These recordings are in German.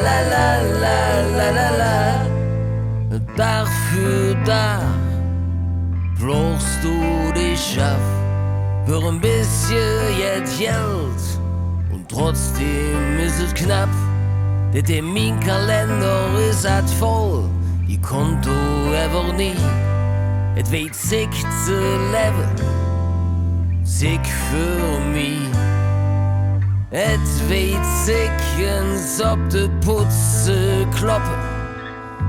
la la la la la la. Tag für Tag brauchst du dich auf für ein bisschen jetzt Geld und trotzdem ist es knapp. Der Terminkalender ist halt voll, die Konto ever nie. Et weet sick zu leben, sick für mich. Et weet sick ins ob de Putze kloppen.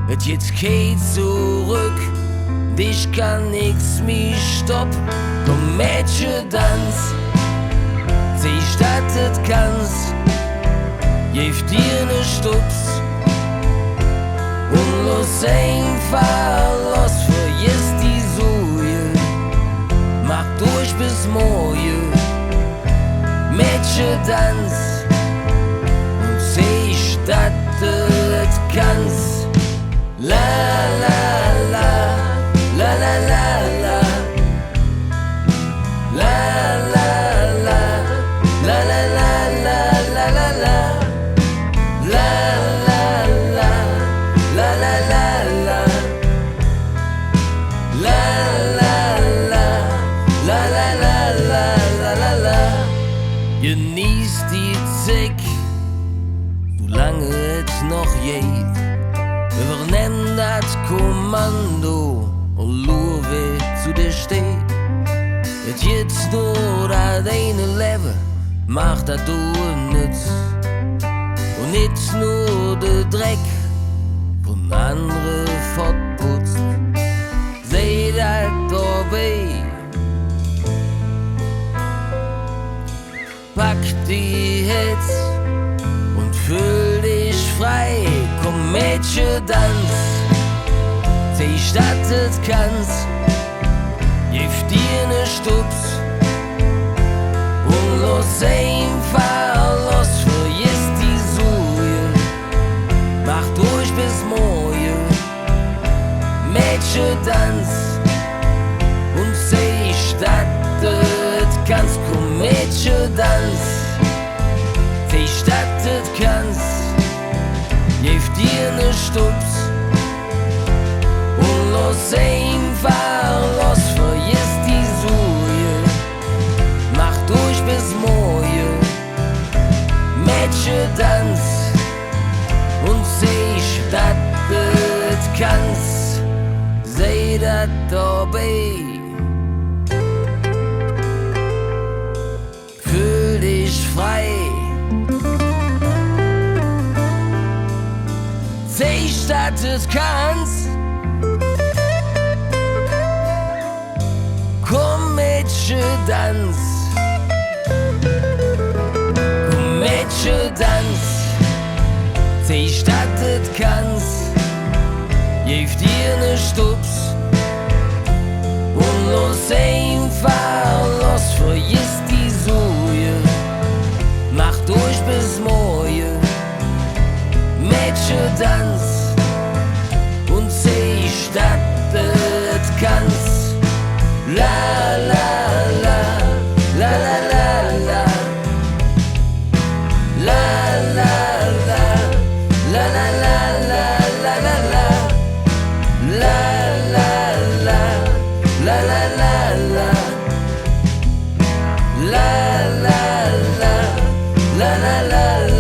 Et jetzt geht zurück, dich kann nix mehr stoppen. Komm Mädchen, tanz, Zeich, dass et kannst. Geef dir ne Stups und los einfach los, vergiss die Suche, mach durch bis morgen. Mädchen, tanz und Zeich, dass et kannst. La la la, la la la la, la la la, la la la la la la la, la la la, la la la la, la la la, la la. Genieß die Zick, solange es noch geht. Übernimm das Kommando und schau, wer zu dir steht. Et jetzt nur das eine Leben, mach das du nütz. Und nicht nur der Dreck von anderen fortputzt. Seh das dabei, pack die Hitz und fühl dich frei. Komm Mädchen, tanz, Zeich, dass et kannst. Gib dir ne Stups und los einfach los, vergiss die Suche, mach durch bis morgen. Mädchen, tanz und Zeich, dass et kannst. Komm Mädchen, tanz, Zeich, dass et kannst. Gib dir ne Stups und los einfach los, vergiss die Suche, mach durch bis morgen. Mädchen, tanz und Zeich, dass et kannst. Seh dat dabei, fühl dich frei. Zeich, dass et kannst. Komm Mädchen, tanz, komm Mädchen, tanz, Zeich, dass et kannst. Gib dir ne Stups und los einfach los, vergiss die Suche, mach durch bis morgen. Mädchen, tanz und Zeich, dass et kannst. La la la, la la la la, la la la, la la la la, la la la, la la la, la la la la, la la la, la la la.